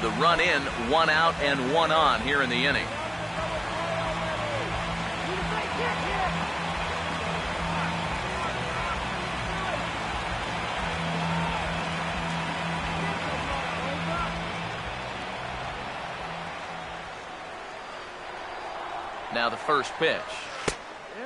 with a run in, 1 out and 1 on here in the inning. Now the first pitch.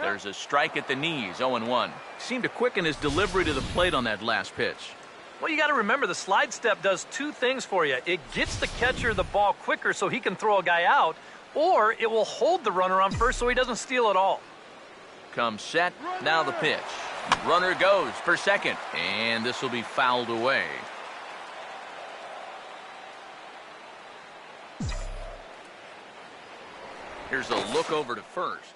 There's a strike at the knees, 0-1. Seemed to quicken his delivery to the plate on that last pitch. Well, you got to remember the slide step does two things for you. It gets the catcher the ball quicker so he can throw a guy out, or it will hold the runner on first so he doesn't steal it all. Comes set, now the pitch. Runner goes for second, and this will be fouled away. Here's a look over to first.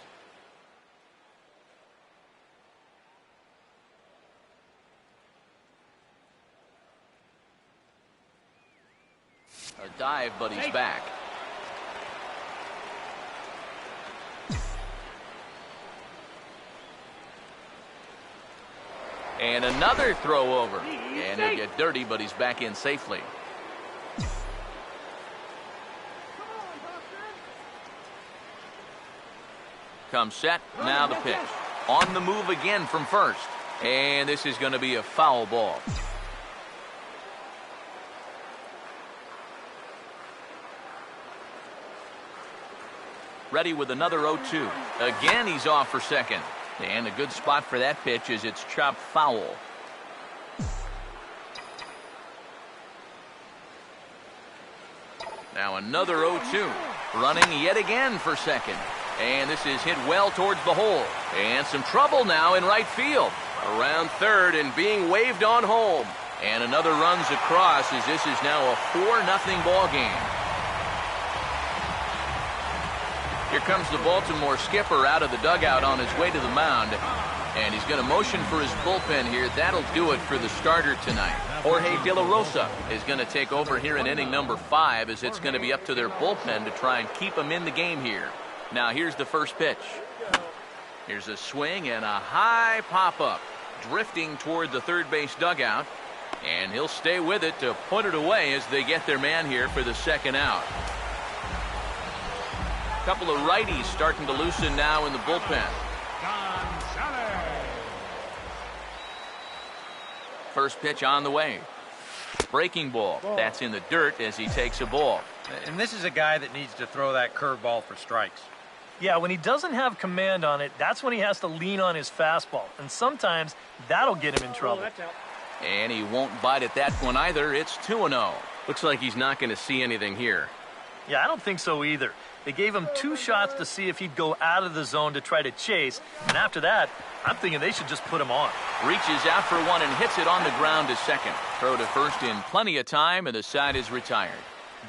A dive, but he's back. And another throw over. And he'll get dirty, but he's back in safely. Comes set, now the pitch. On the move again from first. And this is going to be a foul ball. Ready with another 0-2. Again, he's off for second. And a good spot for that pitch is it's chopped foul. Now another 0-2. Running yet again for second. And this is hit well towards the hole. And some trouble now in right field. Around third and being waved on home. And another runs across as this is now a 4-0 ball game. Here comes the Baltimore skipper out of the dugout on his way to the mound. And he's going to motion for his bullpen here. That'll do it for the starter tonight. Jorge De La Rosa is going to take over here in inning number 5 as it's going to be up to their bullpen to try and keep them in the game here. Now here's the first pitch. Here's a swing and a high pop-up. Drifting toward the third base dugout. And he'll stay with it to put it away as they get their man here for the second out. Couple of righties starting to loosen now in the bullpen. First pitch on the way. Breaking ball. That's in the dirt as he takes a ball. And this is a guy that needs to throw that curveball for strikes. Yeah, when he doesn't have command on it, that's when he has to lean on his fastball. And sometimes that'll get him in trouble. And he won't bite at that one either. It's 2-0. Looks like he's not going to see anything here. Yeah, I don't think so either. They gave him 2 shots to see if he'd go out of the zone to try to chase. And after that, I'm thinking they should just put him on. Reaches out for one and hits it on the ground to second. Throw to first in plenty of time, and the side is retired.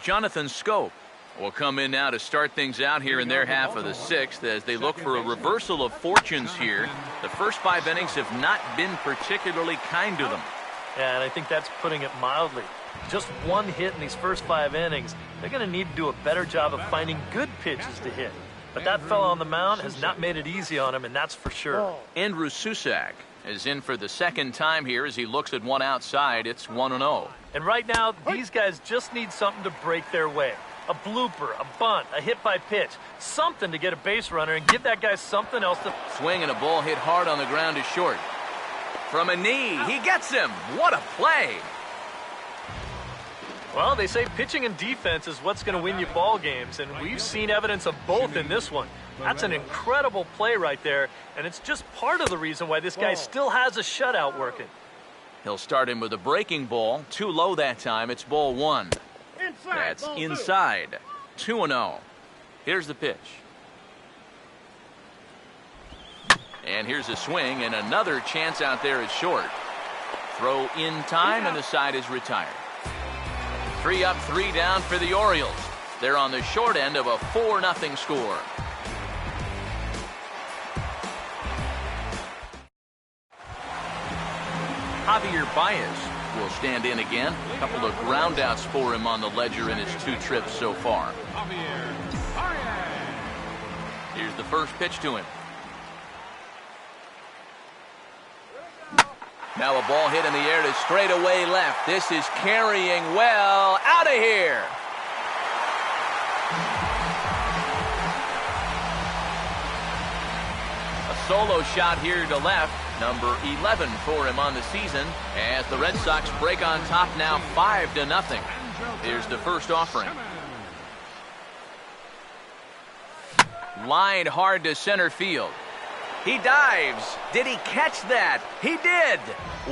Jonathan Scope will come in now to start things out here in their half of the 6th as they look for a reversal of fortunes here. The first 5 innings have not been particularly kind to them. Yeah, and I think that's putting it mildly. Just 1 hit in these first 5 innings. They're going to need to do a better job of finding good pitches to hit. But that fella on the mound has not made it easy on him, and that's for sure. Andrew Susak is in for the second time here as he looks at one outside. It's 1-0. And right now, these guys just need something to break their way. A blooper, a bunt, a hit by pitch. Something to get a base runner and give that guy something else to... Swing and a ball hit hard on the ground is short. From a knee, he gets him. What a play. Well, they say pitching and defense is what's going to win you ball games, and we've seen evidence of both in this one. That's an incredible play right there, and it's just part of the reason why this guy still has a shutout working. He'll start him with a breaking ball. Too low that time. It's ball 1. That's inside. 2-0. Here's the pitch. And here's a swing, and another chance out there is short. Throw in time, and the side is retired. 3 up, 3 down for the Orioles. They're on the short end of a 4-0 score. Javier Baez will stand in again. A couple of groundouts for him on the ledger in his 2 trips so far. Here's the first pitch to him. Now a ball hit in the air to straightaway left. This is carrying well. Out of here. solo shot here to left, number 11 for him on the season, as the Red Sox break on top now 5-0. Here's the first offering. Line hard to center field. He dives. Did he catch that? He did.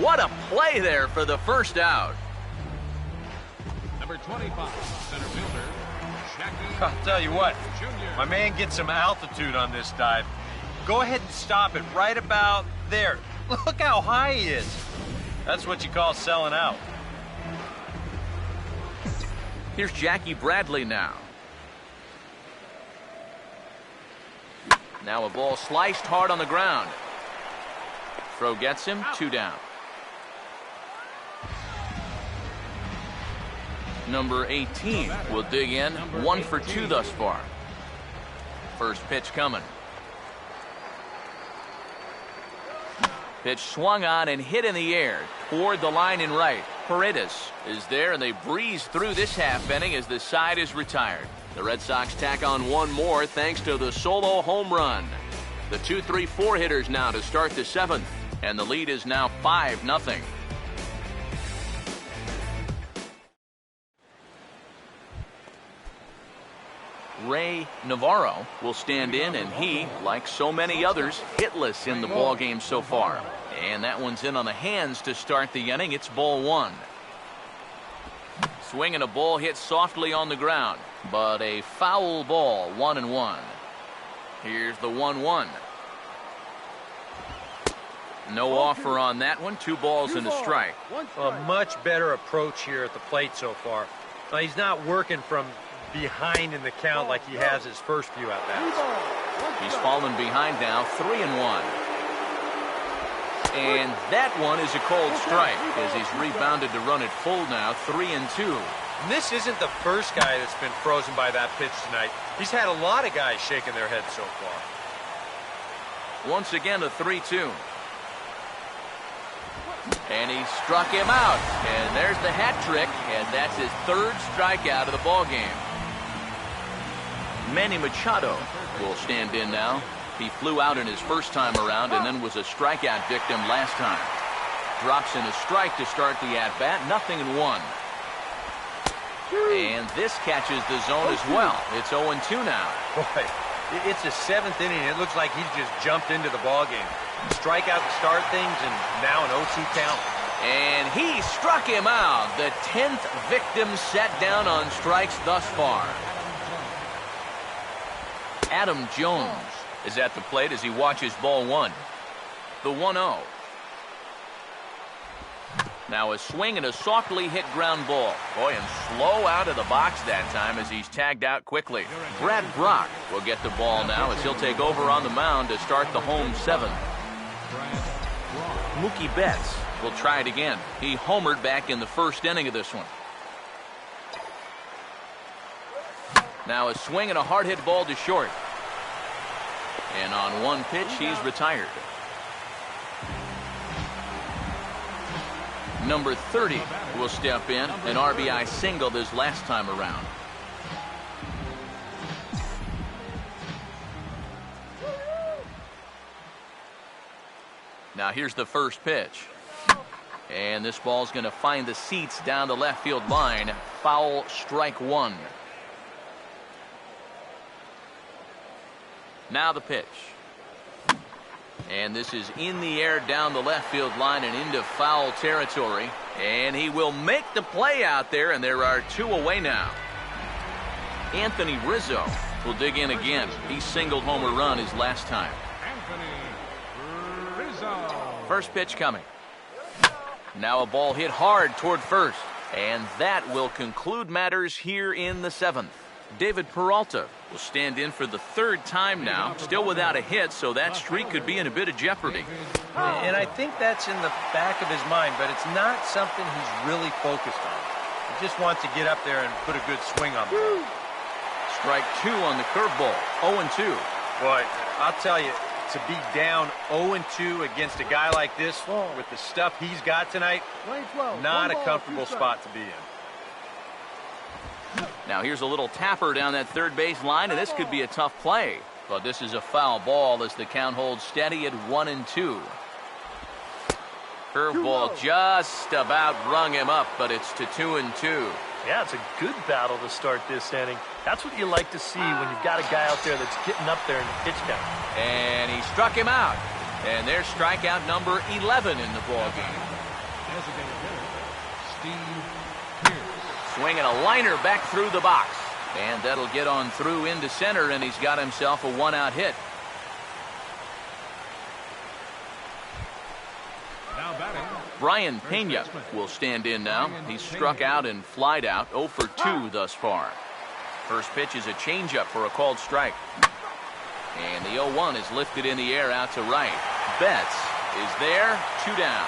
What a play there for the first out. Number 25, center fielder, JKE1223's. I'll tell you what, my man gets some altitude on this dive. Go ahead and stop it right about there. Look how high he is. That's what you call selling out. Here's Jackie Bradley now. Now a ball sliced hard on the ground. Throw gets him, 2 down. Number 18 will dig in, 1 for 2 thus far. First pitch coming. Pitch swung on and hit in the air toward the line in right. Paredes is there, and they breeze through this half inning as the side is retired. The Red Sox tack on 1 more thanks to the solo home run. The 2-3-4 hitters now to start the 7th, and the lead is now 5-0. Ray Navarro will stand in, and he, like so many others, hitless in the ball game so far. And that one's in on the hands to start the inning. It's ball 1. Swinging a ball hit softly on the ground, but a foul ball, 1-1. Here's the 1-1. No offer on that one. 2 balls and a strike. A much better approach here at the plate so far. Now, he's not working from behind in the count like he has his first few at-bats. He's fallen behind now, 3-1. And that one is a cold strike as he's rebounded to run it full now, 3-2. And this isn't the first guy that's been frozen by that pitch tonight. He's had a lot of guys shaking their heads so far. Once again, a 3-2. And he struck him out. And there's the hat trick, and that's his 3rd strikeout of the ball game. Manny Machado will stand in now. He flew out in his first time around and then was a strikeout victim last time. Drops in a strike to start the at-bat, 0-1. And this catches the zone as well. It's 0-2 now. Boy, it's the 7th inning. It looks like he's just jumped into the ball game. Strikeout to start things, and now an 0-2 count. And he struck him out. The 10th victim set down on strikes thus far. Adam Jones is at the plate as he watches ball 1. The 1-0. Now a swing and a softly hit ground ball. Boy, and slow out of the box that time as he's tagged out quickly. Brad Brock will get the ball now as he'll take over on the mound to start the home 7th. Mookie Betts will try it again. He homered back in the first inning of this one. Now a swing and a hard hit ball to short. And on 1 pitch, he's retired. Number 30 will step in, an RBI single this last time around. Now here's the first pitch. And this ball's going to find the seats down the left field line. Foul, strike 1. Now the pitch. And this is in the air down the left field line and into foul territory. And he will make the play out there, and there are 2 away now. Anthony Rizzo will dig in again. He singled home a run his last time. Anthony Rizzo. First pitch coming. Now a ball hit hard toward first. And that will conclude matters here in the 7th. David Peralta will stand in for the 3rd time now, still without a hit, so that streak could be in a bit of jeopardy. And I think that's in the back of his mind, but it's not something he's really focused on. He just wants to get up there and put a good swing on the ball. Strike 2 on the curveball, 0-2. Boy, I'll tell you, to be down 0-2 against a guy like this with the stuff he's got tonight, not a comfortable spot to be in. Now here's a little tapper down that third base line, and this could be a tough play. But this is a foul ball as the count holds steady at 1-2. Curveball just about rung him up, but it's to 2-2. Yeah, it's a good battle to start this inning. That's what you like to see when you've got a guy out there that's getting up there in the pitch count. And he struck him out. And there's strikeout number 11 in the ballgame. Designated hitter, Steve Pierce. Swinging a liner back through the box. And that'll get on through into center, and he's got himself a one-out hit. Now batting. Brian Pena will stand in now. He's struck out and flied out, 0 for 2 thus far. First pitch is a changeup for a called strike. And the 0-1 is lifted in the air out to right. Betts is there, 2 down.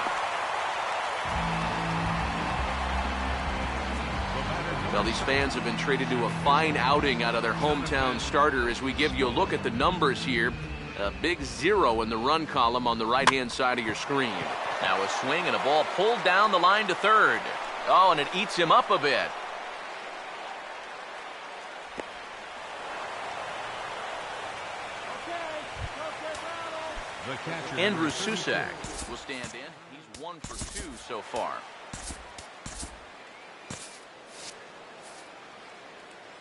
Well, these fans have been treated to a fine outing out of their hometown starter as we give you a look at the numbers here. A big 0 in the run column on the right-hand side of your screen. Now a swing and a ball pulled down the line to third. Oh, and it eats him up a bit. Andrew Susak will stand in. He's 1 for 2 so far.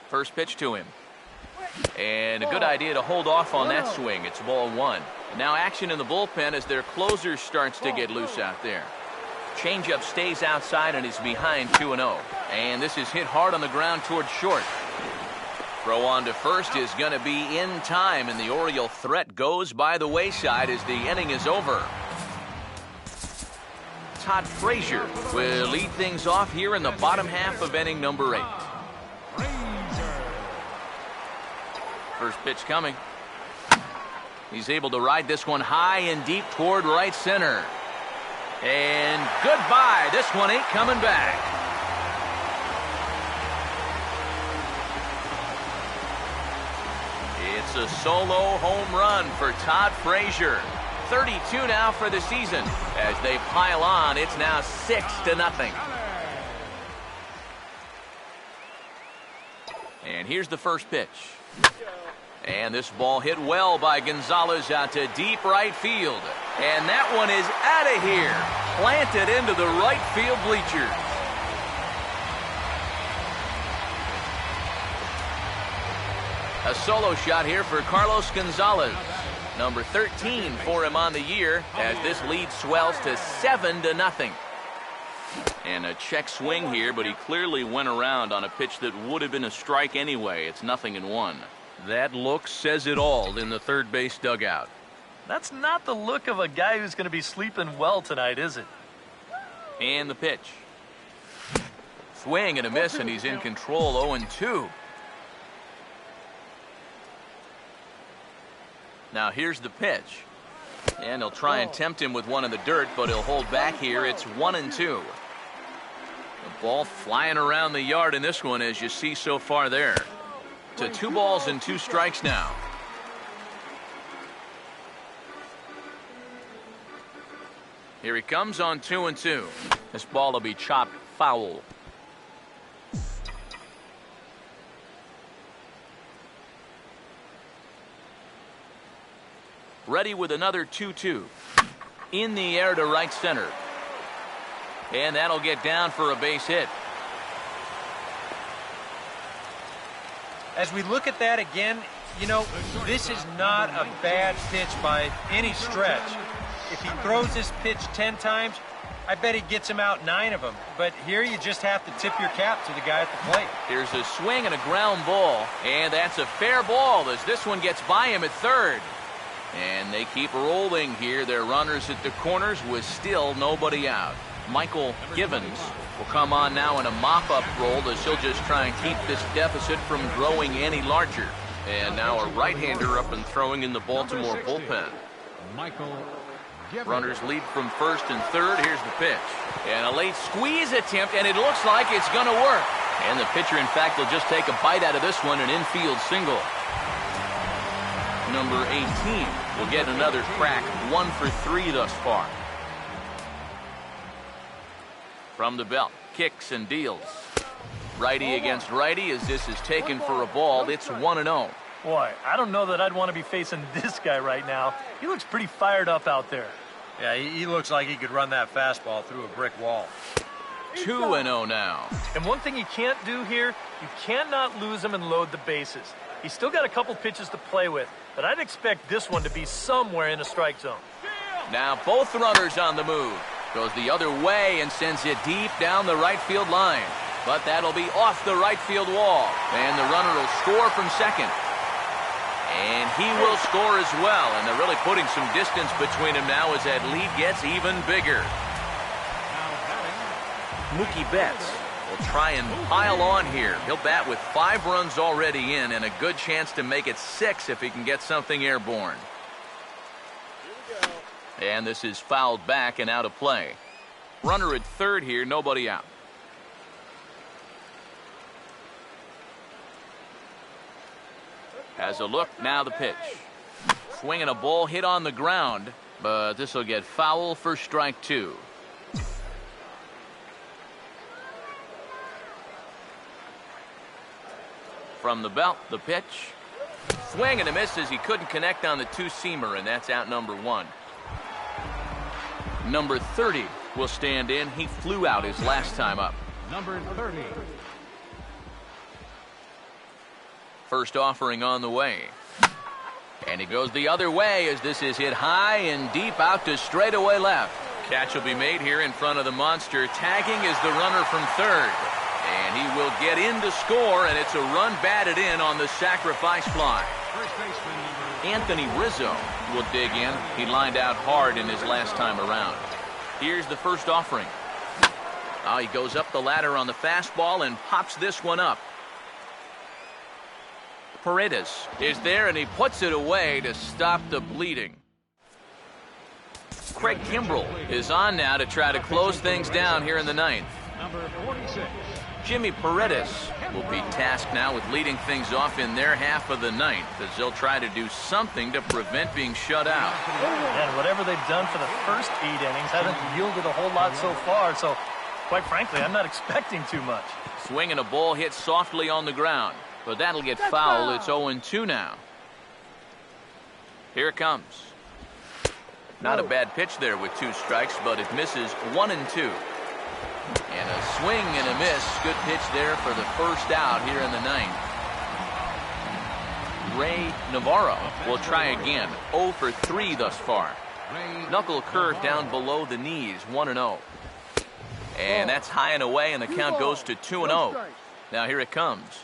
First pitch to him. And a good idea to hold off on that swing. It's ball 1. And now action in the bullpen as their closer starts to get loose out there. Changeup stays outside and is behind 2-0. And this is hit hard on the ground towards short. Throw on to first is going to be in time, and the Oriole threat goes by the wayside as the inning is over. Todd Frazier will lead things off here in the bottom half of inning number 8. First pitch coming. He's able to ride this one high and deep toward right center. And goodbye. This one ain't coming back. It's a solo home run for Todd Frazier. 32 now for the season. As they pile on, it's now 6-0. And here's the first pitch. And this ball hit well by Gonzalez out to deep right field. And that one is out of here. Planted into the right field bleachers. A solo shot here for Carlos Gonzalez. Number 13 for him on the year as this lead swells to 7-0. And a check swing here, but he clearly went around on a pitch that would have been a strike anyway. It's 0-1. That look says it all in the third base dugout. That's not the look of a guy who's going to be sleeping well tonight, is it? And the pitch. Swing and a miss, and he's in control, 0-2. Now here's the pitch. And he'll try and tempt him with one in the dirt, but he'll hold back here. It's 1-2. The ball flying around the yard in this one, as you see so far there. To 2 balls and 2 strikes now. Here he comes on 2-2. This ball will be chopped foul. Ready with another 2-2. In the air to right center. And that'll get down for a base hit. As we look at that again, you know, this is not a bad pitch by any stretch. If he throws this pitch 10 times, I bet he gets him out 9 of them. But here you just have to tip your cap to the guy at the plate. Here's a swing and a ground ball. And that's a fair ball as this one gets by him at third. And they keep rolling here. Their runners at the corners with still nobody out. Michael Givens will come on now in a mop-up role as he'll just try and keep this deficit from growing any larger. And now a right-hander up and throwing in the Baltimore bullpen. Michael Givens. Runners lead from first and third. Here's the pitch. And a late squeeze attempt, and it looks like it's going to work. And the pitcher, in fact, will just take a bite out of this one, an infield single. Number 18 will get another crack, 1 for 3 thus far. From the belt, kicks and deals. Righty against righty as this is taken for a ball. It's 1-0. Boy, I don't know that I'd want to be facing this guy right now. He looks pretty fired up out there. Yeah, he looks like he could run that fastball through a brick wall. 2-0 now. And one thing you can't do here, you cannot lose him and load the bases. He's still got a couple pitches to play with, but I'd expect this one to be somewhere in a strike zone. Now both runners on the move. Goes the other way and sends it deep down the right field line. But that'll be off the right field wall. And the runner will score from second. And he will score as well. And they're really putting some distance between them now as that lead gets even bigger. Mookie Betts will try and pile on here. He'll bat with 5 runs already in and a good chance to make it 6 if he can get something airborne. And this is fouled back and out of play. Runner at third here, nobody out. Has a look, now the pitch. Swinging a ball hit on the ground, but this will get foul for strike 2. From the belt, the pitch. Swing and a miss as he couldn't connect on the two-seamer, and that's out number 1. Number 30 will stand in. He flew out his last time up. Number 30. First offering on the way. And it goes the other way as this is hit high and deep out to straightaway left. Catch will be made here in front of the monster. Tagging is the runner from third. And he will get in to score, and it's a run batted in on the sacrifice fly. First baseman, Anthony Rizzo will dig in. He lined out hard in his last time around. Here's the first offering. Oh, he goes up the ladder on the fastball and pops this one up. Paredes is there, and he puts it away to stop the bleeding. Craig Kimbrell is on now to try to close things down here in the ninth. number 46. Jimmy Paredes will be tasked now with leading things off in their half of the ninth as they'll try to do something to prevent being shut out. And whatever they've done for the first 8 innings hasn't yielded a whole lot so far, so quite frankly, I'm not expecting too much. Swinging a ball hit softly on the ground, but that'll get foul. It's 0-2 now. Here it comes. Not a bad pitch there with 2 strikes, but it misses 1-2. And a swing and a miss. Good pitch there for the first out here in the ninth. Ray Navarro will try again. 0 for 3 thus far. Knuckle curve down below the knees. 1-0. And that's high and away, and the count goes to 2-0. Now here it comes.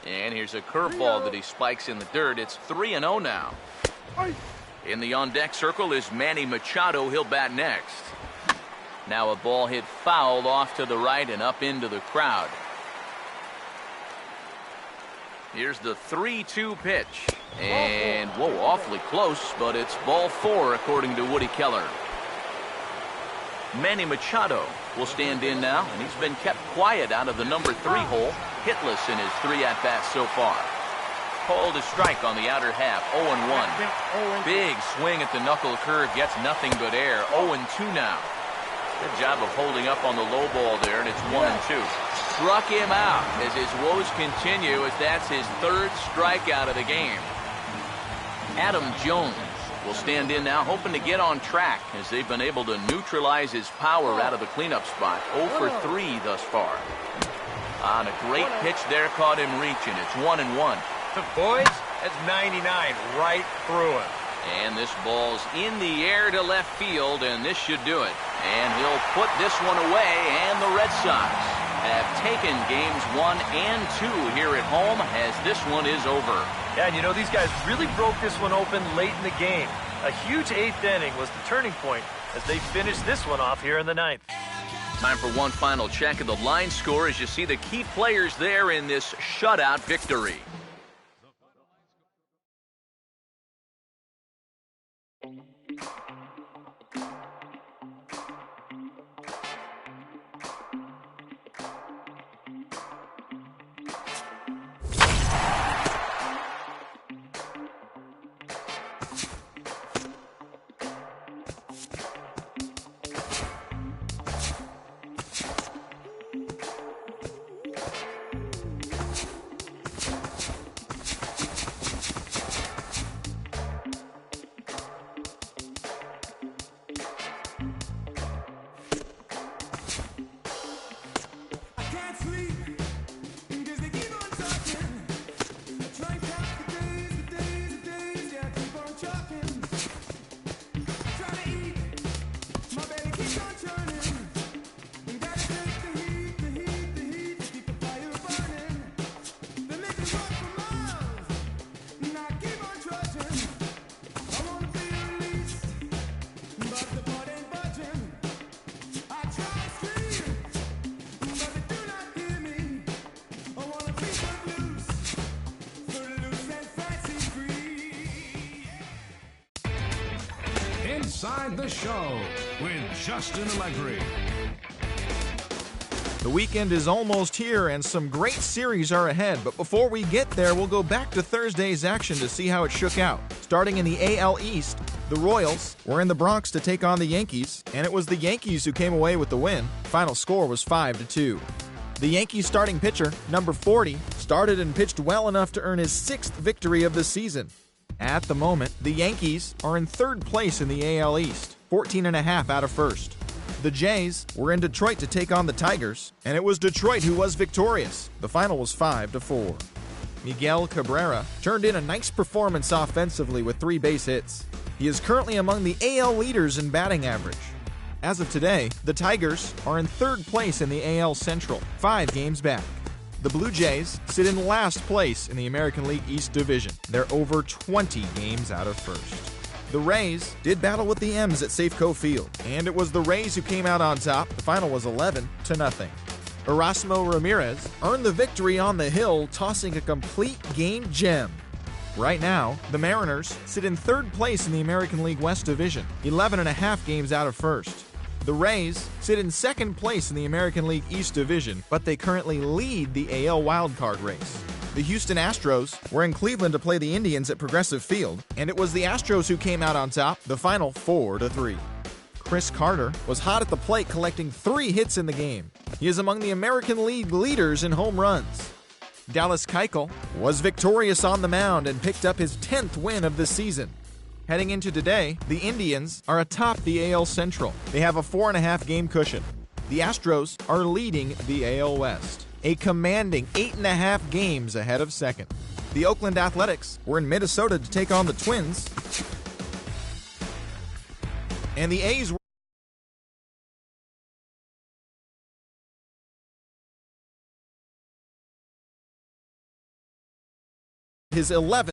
And here's a curveball that he spikes in the dirt. It's 3-0 now. In the on-deck circle is Manny Machado. He'll bat next. Now a ball hit fouled off to the right and up into the crowd. Here's the 3-2 pitch. And, whoa, awfully close, but it's ball 4 according to Woody Keller. Manny Machado will stand in now, and he's been kept quiet out of the number 3 hole, hitless in his 3 at-bats so far. Called a strike on the outer half, 0-1. Big swing at the knuckle curve, gets nothing but air, 0-2 now. Good job of holding up on the low ball there, and it's 1-2. Struck him out as his woes continue as that's his 3rd strikeout of the game. Adam Jones will stand in now, hoping to get on track as they've been able to neutralize his power out of the cleanup spot. 0 for 3 thus far. On a great pitch there, caught him reaching. It's 1-1. Boys, that's 99 right through him. And this ball's in the air to left field, and this should do it. And he'll put this one away, and the Red Sox have taken games 1 and 2 here at home as this one is over. Yeah, and you know, these guys really broke this one open late in the game. A huge 8th inning was the turning point as they finished this one off here in the 9th. Time for one final check of the line score as you see the key players there in this shutout victory. Inside the Show with Justin Allegri. The weekend is almost here and some great series are ahead, but before we get there, we'll go back to Thursday's action to see how it shook out. Starting in the AL East, the Royals were in the Bronx to take on the Yankees, and it was the Yankees who came away with the win. Final score was 5-2. The Yankees starting pitcher, number 40, started and pitched well enough to earn his 6th victory of the season. At the moment, the Yankees are in 3rd place in the AL East, 14.5 out of 1st. The Jays were in Detroit to take on the Tigers, and it was Detroit who was victorious. The final was 5-4. Miguel Cabrera turned in a nice performance offensively with 3 base hits. He is currently among the AL leaders in batting average. As of today, the Tigers are in 3rd place in the AL Central, 5 games back. The Blue Jays sit in last place in the American League East Division. They're over 20 games out of 1st. The Rays did battle with the M's at Safeco Field, and it was the Rays who came out on top. The final was 11-0. Erasmo Ramirez earned the victory on the hill, tossing a complete game gem. Right now, the Mariners sit in 3rd place in the American League West Division, 11.5 games out of 1st. The Rays sit in 2nd place in the American League East Division, but they currently lead the AL wildcard race. The Houston Astros were in Cleveland to play the Indians at Progressive Field, and it was the Astros who came out on top, the final 4-3. Chris Carter was hot at the plate, collecting 3 hits in the game. He is among the American League leaders in home runs. Dallas Keuchel was victorious on the mound and picked up his 10th win of the season. Heading into today, the Indians are atop the AL Central. They have a 4.5 game cushion. The Astros are leading the AL West, a commanding 8.5 games ahead of 2nd. The Oakland Athletics were in Minnesota to take on the Twins, and the A's were his 11th